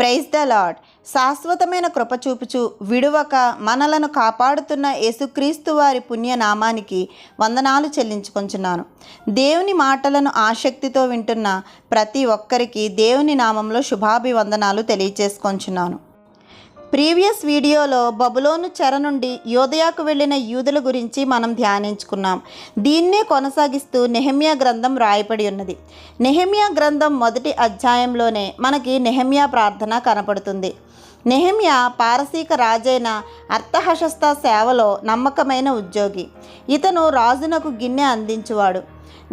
Praise the lord. శాశ్వతమైన కృప చూపుచు విడువక మనలను కాపాడుతున్న యేసుక్రీస్తు వారి పుణ్యనామానికి వందనాలు చెల్లించుకొంచున్నాను. దేవుని మాటలను ఆసక్తితో వింటున్న ప్రతి ఒక్కరికి దేవుని నామంలో శుభాభివందనాలు తెలియచేసుకొంచున్నాను. ప్రీవియస్ వీడియోలో బబులోను చెర నుండి యోదయాకు వెళ్ళిన యూదుల గురించి మనం ధ్యానించుకున్నాం. దీన్నే కొనసాగిస్తూ నెహెమ్యా గ్రంథం రాయబడి ఉన్నది. నెహెమ్యా గ్రంథం మొదటి అధ్యాయంలోనే మనకి నెహెమ్యా ప్రార్థన కనపడుతుంది. నెహెమ్యా పారసీక రాజైన అర్తహషస్త సేవలో నమ్మకమైన ఉద్యోగి. ఇతను రాజునకు గిన్నె అందించువాడు.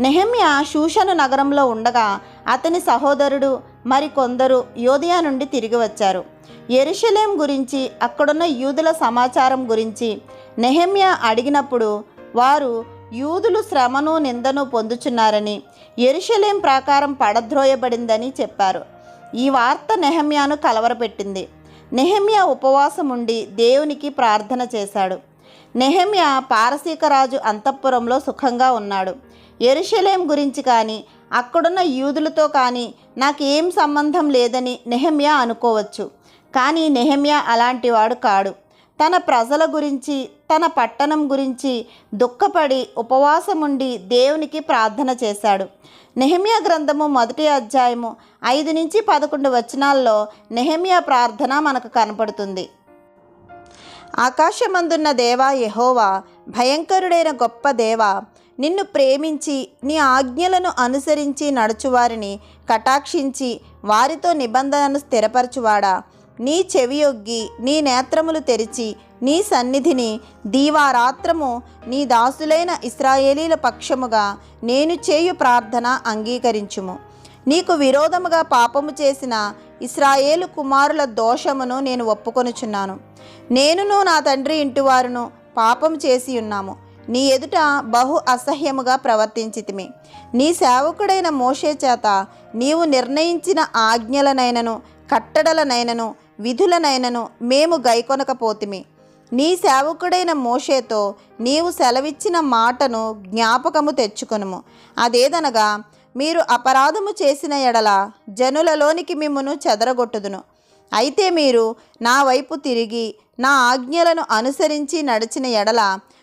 నెహెమ్యా షూషను నగరంలో ఉండగా అతని సహోదరుడు మరికొందరు యోదయా నుండి తిరిగి వచ్చారు. యెరూషలేం గురించి, అక్కడున్న యూదుల సమాచారం గురించి నెహెమ్యా అడిగినప్పుడు వారు యూదులు శ్రమను నిందను పొందుచున్నారని, యెరూషలేం ప్రాకారం పడద్రోయబడిందని చెప్పారు. ఈ వార్త నెహెమ్యాను కలవరపెట్టింది. నెహెమ్యా ఉపవాసం ఉండి దేవునికి ప్రార్థన చేశాడు. నెహెమ్యా పారసీక రాజు అంతఃపురంలో సుఖంగా ఉన్నాడు. యెరూషలేం గురించి కానీ, అక్కడున్న యూదులతో కానీ నాకేం సంబంధం లేదని నెహెమ్యా అనుకోవచ్చు. కానీ నెహెమ్యా అలాంటివాడు కాడు. తన ప్రజల గురించి, తన పట్టణం గురించి దుఃఖపడి ఉపవాసముండి దేవునికి ప్రార్థన చేశాడు. నెహెమ్యా గ్రంథము మొదటి అధ్యాయము 5 నుంచి 11 వచనాల్లో నెహెమ్యా ప్రార్థన మనకు కనపడుతుంది. ఆకాశమందున్న దేవా యెహోవా, భయంకరుడైన గొప్ప దేవా, నిన్ను ప్రేమించి నీ ఆజ్ఞలను అనుసరించి నడుచువారిని కటాక్షించి వారితో నిబంధనను స్థిరపరచువాడా, నీ చెవియొగ్గి నీ నేత్రములు తెరిచి నీ సన్నిధిని దీవారాత్రము నీ దాసులైన ఇశ్రాయేలీల పక్షముగా నేను చేయు ప్రార్థన అంగీకరించుము. నీకు విరోధముగా పాపము చేసిన ఇశ్రాయేలు కుమారుల దోషమును నేను ఒప్పుకొనుచున్నాను. నేనును నా తండ్రి ఇంటివారును పాపం చేసి ఉన్నాము. నీ ఎదుట బహు అసహ్యముగా ప్రవర్తించితిమి. నీ సేవకుడైన మోషే చేత నీవు నిర్ణయించిన ఆజ్ఞలనైనను కట్టడలనైనను విధులనైనను మేము గైకొనకపోతిమి. నీ సేవకుడైన మోషేతో నీవు సెలవిచ్చిన మాటను జ్ఞాపకము తెచ్చుకొనుము. అదేదనగా, మీరు అపరాధము చేసిన ఎడల జనులలోనికి మిమ్మును చెదరగొట్టుదును. అయితే మీరు నా వైపు తిరిగి నా ఆజ్ఞలను అనుసరించి నడిచిన ఎడల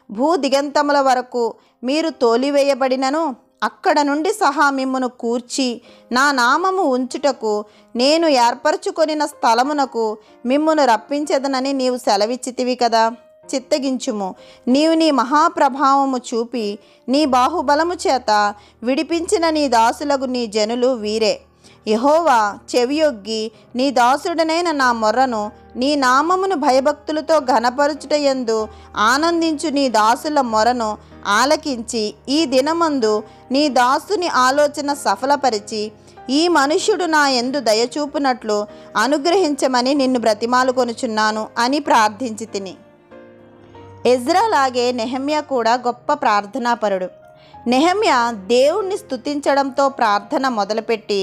భూదిగంతముల వరకు మీరు తోలివేయబడినను అక్కడ నుండి సహా మిమ్మును కూర్చి నా నామము ఉంచుటకు నేను ఏర్పరచుకొనిన స్థలమునకు మిమ్మును రప్పించదనని నీవు సెలవిచ్చితివి కదా. చిత్తగించుము. నీవు నీ మహాప్రభావము చూపి నీ బాహుబలము చేత విడిపించిన నీ దాసులకు నీ జనులు వీరే. యెహోవా, చెవియొగ్గి నీ దాసుడనైన నా మొర్రను, నీ నామమును భయభక్తులతో ఘనపరచుటయందు ఆనందించు నీ దాసుల మొరను ఆలకించి ఈ దినమందు నీ దాసుని ఆలోచన సఫలపరిచి ఈ మనుష్యుడు నా యందు దయచూపునట్లు అనుగ్రహించమని నిన్ను బ్రతిమాలుకొనుచున్నాను అని ప్రార్థించి తిని. ఎజ్రాలాగే నెహెమ్యా కూడా గొప్ప ప్రార్థనాపరుడు. నెహెమ్యా దేవుణ్ణి స్తుతించడంతో ప్రార్థన మొదలుపెట్టి,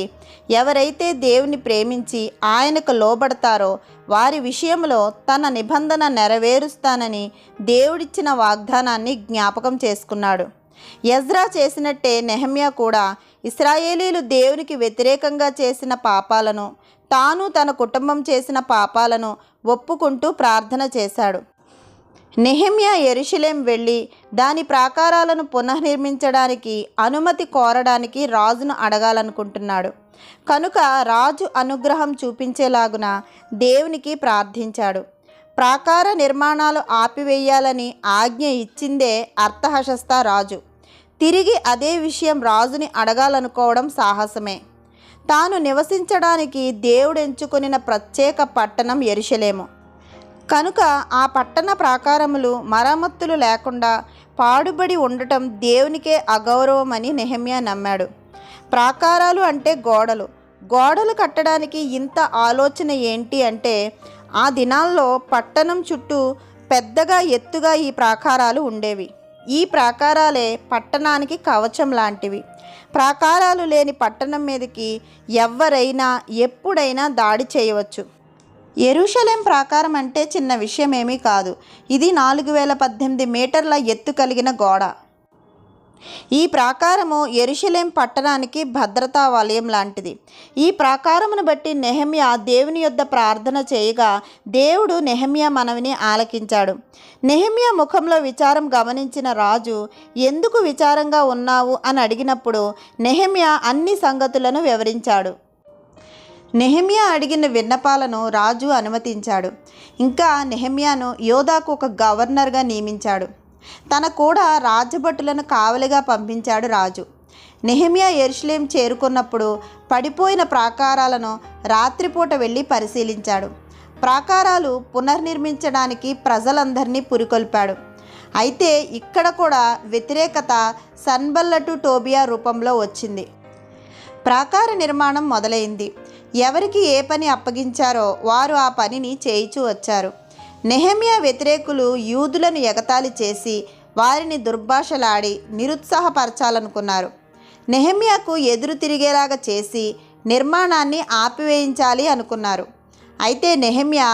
ఎవరైతే దేవుని ప్రేమించి ఆయనకు లోబడతారో వారి విషయంలో తన నిబంధన నెరవేరుస్తానని దేవుడిచ్చిన వాగ్దానాన్ని జ్ఞాపకం చేసుకున్నాడు. ఎజ్రా చేసినట్టే నెహెమ్యా కూడా ఇశ్రాయేలీలు దేవునికి వ్యతిరేకంగా చేసిన పాపాలను, తాను తన కుటుంబం చేసిన పాపాలను ఒప్పుకుంటూ ప్రార్థన చేశాడు. నెహెమ్యా యెరూషలేం వెళ్ళి దాని ప్రాకారాలను పునర్నిర్మించడానికి అనుమతి కోరడానికి రాజును అడగాలనుకుంటున్నాడు. కనుక రాజు అనుగ్రహం చూపించేలాగున దేవునికి ప్రార్థించాడు. ప్రాకార నిర్మాణాలు ఆపివేయాలని ఆజ్ఞ ఇచ్చిందే అర్తహషస్త రాజు. తిరిగి అదే విషయం రాజుని అడగాలనుకోవడం సాహసమే. తాను నివసించడానికి దేవుడు ఎంచుకొనిన ప్రత్యేక పట్టణం యెరూషలేము. కనుక ఆ పట్టణ ప్రాకారములు మరమ్మతులు లేకుండా పాడుబడి ఉండటం దేవునికే అగౌరవమని నెహెమ్యా నమ్మాడు. ప్రాకారాలు అంటే గోడలు. గోడలు కట్టడానికి ఇంత ఆలోచన ఏంటి అంటే, ఆ దినాల్లో పట్టణం చుట్టూ పెద్దగా ఎత్తుగా ఈ ప్రాకారాలు ఉండేవి. ఈ ప్రాకారాలే పట్టణానికి కవచం లాంటివి. ప్రాకారాలు లేని పట్టణం మీదకి ఎవరైనా ఎప్పుడైనా దాడి చేయవచ్చు. యెరూషలేం ప్రాకారం అంటే చిన్న విషయమేమీ కాదు. ఇది 4018 మీటర్ల ఎత్తు కలిగిన గోడ. ఈ ప్రాకారము యెరూషలేం పట్టణానికి భద్రతా వలయం లాంటిది. ఈ ప్రాకారమును బట్టి నెహెమ్యా దేవుని యొద్ద ప్రార్థన చేయగా దేవుడు నెహెమ్యా మనవిని ఆలకించాడు. నెహెమ్యా ముఖంలో విచారం గమనించిన రాజు, ఎందుకు విచారంగా ఉన్నావు అని అడిగినప్పుడు నెహెమ్యా అన్ని సంగతులను వివరించాడు. నెహెమ్యా అడిగిన విన్నపాలను రాజు అనుమతించాడు. ఇంకా నెహెమ్యాను యోదాకు ఒక గవర్నర్గా నియమించాడు. తన కూడా రాజభటులను కావలిగా పంపించాడు రాజు. నెహెమ్యా యెరూషలేం చేరుకున్నప్పుడు పడిపోయిన ప్రాకారాలను రాత్రిపూట వెళ్ళి పరిశీలించాడు. ప్రాకారాలు పునర్నిర్మించడానికి ప్రజలందరినీ పురికొల్పాడు. అయితే ఇక్కడ కూడా వ్యతిరేకత సన్బల్లటు టోబియా రూపంలో వచ్చింది. ప్రాకార నిర్మాణం మొదలైంది. ఎవరికి ఏ పని అప్పగించారో వారు ఆ పనిని చేయిచూ వచ్చారు. నెహెమ్యా వ్యతిరేకులు యూదులను ఎగతాళి చేసి వారిని దుర్భాషలాడి నిరుత్సాహపరచాలనుకున్నారు. నెహెమ్యాకు ఎదురు తిరిగేలాగా చేసి నిర్మాణాన్ని ఆపివేయించాలి అనుకున్నారు. అయితే నెహెమ్యా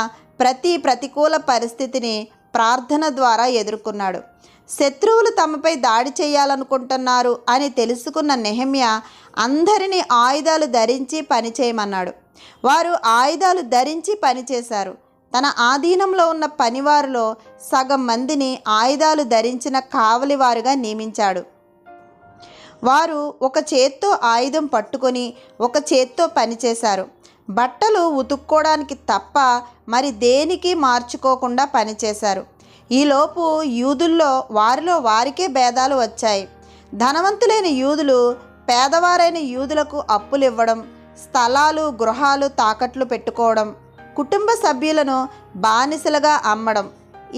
ప్రతికూల పరిస్థితిని ప్రార్థన ద్వారా ఎదుర్కొన్నాడు. శత్రువులు తమపై దాడి చేయాలనుకుంటున్నారు అని తెలుసుకున్న నెహెమ్యా అందరినీ ఆయుధాలు ధరించి పనిచేయమన్నాడు. వారు ఆయుధాలు ధరించి పనిచేశారు. తన ఆధీనంలో ఉన్న పనివారిలో సగం మందిని ఆయుధాలు ధరించిన కావలివారుగా నియమించాడు. వారు ఒక చేత్తో ఆయుధం పట్టుకొని ఒక చేత్తో పనిచేశారు. బట్టలు ఉతుక్కోవడానికి తప్ప మరి దేనికి మార్చుకోకుండా పనిచేశారు. ఈలోపు యూదుల్లో వారిలో వారికే భేదాలు వచ్చాయి. ధనవంతులైన యూదులు పేదవారైన యూదులకు అప్పులు ఇవ్వడం, స్థలాలు గృహాలు తాకట్లు పెట్టుకోవడం, కుటుంబ సభ్యులను బానిసలుగా అమ్మడం,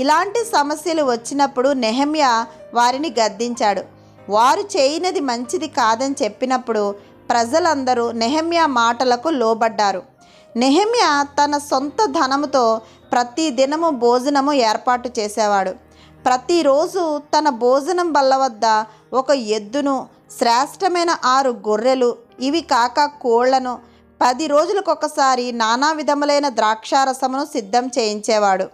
ఇలాంటి సమస్యలు వచ్చినప్పుడు నెహెమ్యా వారిని గద్దించాడు. వారు చేయనిది మంచిది కాదని చెప్పినప్పుడు ప్రజలందరూ నెహెమ్యా మాటలకు లోబడ్డారు. నెహెమ్యా తన సొంత ధనముతో ప్రతి దినము భోజనము ఏర్పాటు చేసేవాడు. ప్రతిరోజు తన భోజనం బల్ల వద్ద ఒక ఎద్దును, శ్రేష్టమైన 6 గొర్రెలు, ఇవి కాక కోళ్లను, 10 రోజులకొకసారి నానా విధములైన ద్రాక్షారసమును సిద్ధం చేయించేవాడు.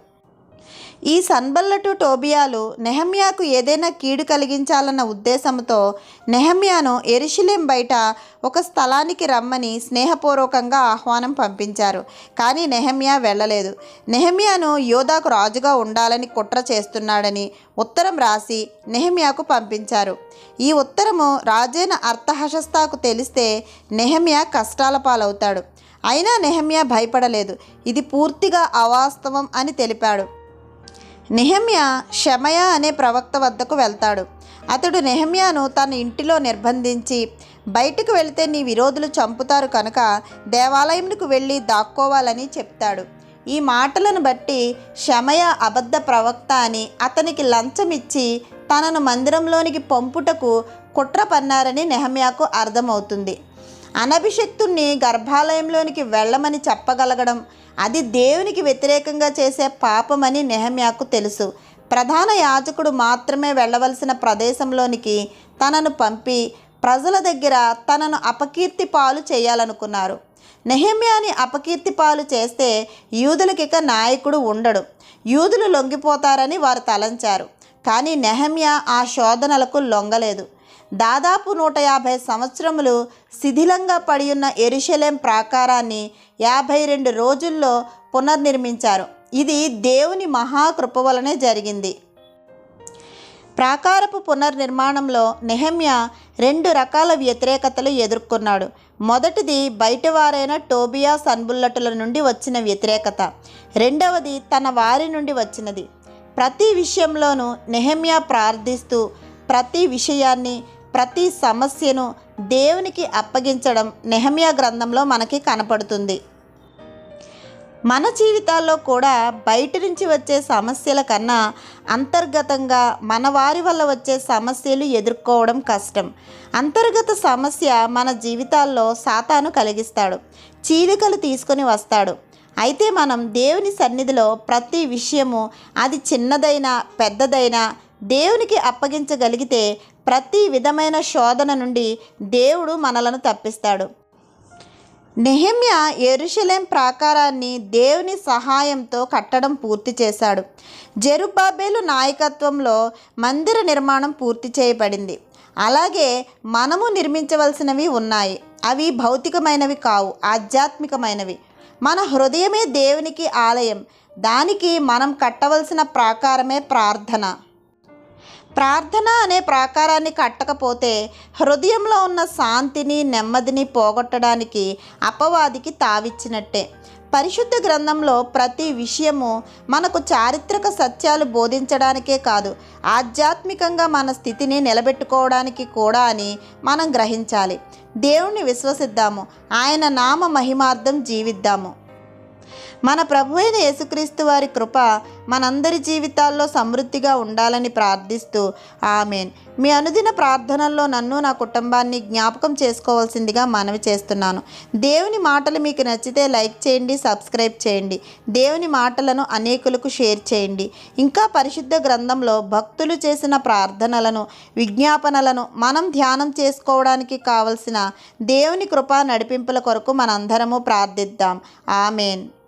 ఈ సన్బల్లటు టోబియాలు నెహెమ్యాకు ఏదైనా కీడు కలిగించాలన్న ఉద్దేశంతో నెహెమ్యాను యెరూషలేం బయట ఒక స్థలానికి రమ్మని స్నేహపూర్వకంగా ఆహ్వానం పంపించారు. కానీ నెహెమ్యా వెళ్ళలేదు. నెహెమ్యాను యోదాకు రాజుగా ఉండాలని కుట్ర చేస్తున్నాడని ఉత్తరం రాసి నెహెమ్యాకు పంపించారు. ఈ ఉత్తరము రాజైన అర్తహషస్తాకు తెలిస్తే నెహెమ్యా కష్టాల పాలవుతాడు. అయినా నెహెమ్యా భయపడలేదు. ఇది పూర్తిగా అవాస్తవం అని తెలిపాడు. నెహెమ్యా షెమయా అనే ప్రవక్త వద్దకు వెళ్తాడు. అతడు నెహెమ్యాను తన ఇంటిలో నిర్బంధించి, బయటకు వెళితే నీ విరోధులు చంపుతారు కనుక దేవాలయంకు వెళ్ళి దాక్కోవాలని చెప్తాడు. ఈ మాటలను బట్టి షెమయా అబద్ధ ప్రవక్త అని అతనికి లంచం ఇచ్చి తనను మందిరంలోనికి పంపుటకు కుట్ర పన్నారని నెహెమ్యాకు అర్థమవుతుంది. అనభిషిక్తుణ్ణి గర్భాలయంలోనికి వెళ్ళమని చెప్పగలగడం అది దేవునికి వ్యతిరేకంగా చేసే పాపమని నెహెమ్యాకు తెలుసు. ప్రధాన యాజకుడు మాత్రమే వెళ్ళవలసిన ప్రదేశంలోనికి తనను పంపి ప్రజల దగ్గర తనను అపకీర్తి పాలు చేయాలనుకున్నారు. నెహెమ్యాని అపకీర్తి పాలు చేస్తే యూదులకిక నాయకుడు ఉండడు, యూదులు లొంగిపోతారని వారు తలంచారు. కానీ నెహెమ్యా ఆ శోధనలకు లొంగలేదు. దాదాపు 150 సంవత్సరములు శిథిలంగా పడి ఉన్న యెరూషలేం ప్రాకారాన్ని 52 రోజుల్లో పునర్నిర్మించారు. ఇది దేవుని మహాకృప వలనే జరిగింది. ప్రాకారపు పునర్నిర్మాణంలో నెహెమ్యా 2 రకాల వ్యతిరేకతలు ఎదుర్కొన్నాడు. మొదటిది బయటవారైన టోబియా సన్బల్లటుల నుండి వచ్చిన వ్యతిరేకత. రెండవది తన వారి నుండి వచ్చినది. ప్రతి విషయంలోనూ నెహెమ్యా ప్రార్థిస్తూ ప్రతి విషయాన్ని, ప్రతి సమస్యను దేవునికి అప్పగించడం నెహెమ్యా గ్రంథంలో మనకి కనపడుతుంది. మన జీవితాల్లో కూడా బయట నుంచి వచ్చే సమస్యల కన్నా అంతర్గతంగా మన వారి వల్ల వచ్చే సమస్యలు ఎదుర్కోవడం కష్టం. అంతర్గత సమస్య మన జీవితాల్లో సాతాను కలిగిస్తాడు, చీలికలు తీసుకొని వస్తాడు. అయితే మనం దేవుని సన్నిధిలో ప్రతి విషయము, అది చిన్నదైనా పెద్దదైనా, దేవునికి అప్పగించగలిగితే ప్రతి విధమైన శోధన నుండి దేవుడు మనలను తప్పిస్తాడు. నెహెమ్యా యెరూషలేం ప్రాకారాన్ని దేవుని సహాయంతో కట్టడం పూర్తి చేశాడు. జెరుబ్బాబెలు నాయకత్వంలో మందిర నిర్మాణం పూర్తి చేయబడింది. అలాగే మనము నిర్మించవలసినవి ఉన్నాయి. అవి భౌతికమైనవి కావు, ఆధ్యాత్మికమైనవి. మన హృదయమే దేవునికి ఆలయం. దానికి మనం కట్టవలసిన ప్రాకారమే ప్రార్థన. ప్రార్థన అనే ప్రాకారాన్ని కట్టకపోతే హృదయంలో ఉన్న శాంతిని, నెమ్మదిని పోగొట్టడానికి అపవాదికి తావిచ్చినట్టే. పరిశుద్ధ గ్రంథంలో ప్రతి విషయము మనకు చారిత్రక సత్యాలు బోధించడానికే కాదు, ఆధ్యాత్మికంగా మన స్థితిని నిలబెట్టుకోవడానికి కూడా అని మనం గ్రహించాలి. దేవుణ్ణి విశ్వసిద్దాము, ఆయన నామ మహిమార్థం జీవిద్దాము. మన ప్రభు అయిన యేసుక్రీస్తు వారి కృప మనందరి జీవితాల్లో సమృద్ధిగా ఉండాలని ప్రార్థిస్తూ ఆమేన్. మీ అనుదిన ప్రార్థనల్లో నన్ను, నా కుటుంబాన్ని జ్ఞాపకం చేసుకోవాల్సిందిగా మనవి చేస్తున్నాను. దేవుని మాటలు మీకు నచ్చితే లైక్ చేయండి, సబ్స్క్రైబ్ చేయండి. దేవుని మాటలను అనేకులకు షేర్ చేయండి. ఇంకా పరిశుద్ధ గ్రంథంలో భక్తులు చేసిన ప్రార్థనలను, విజ్ఞాపనలను మనం ధ్యానం చేసుకోవడానికి కావలసిన దేవుని కృపా నడిపింపుల కొరకు మనందరము ప్రార్థిద్దాం. ఆమేన్.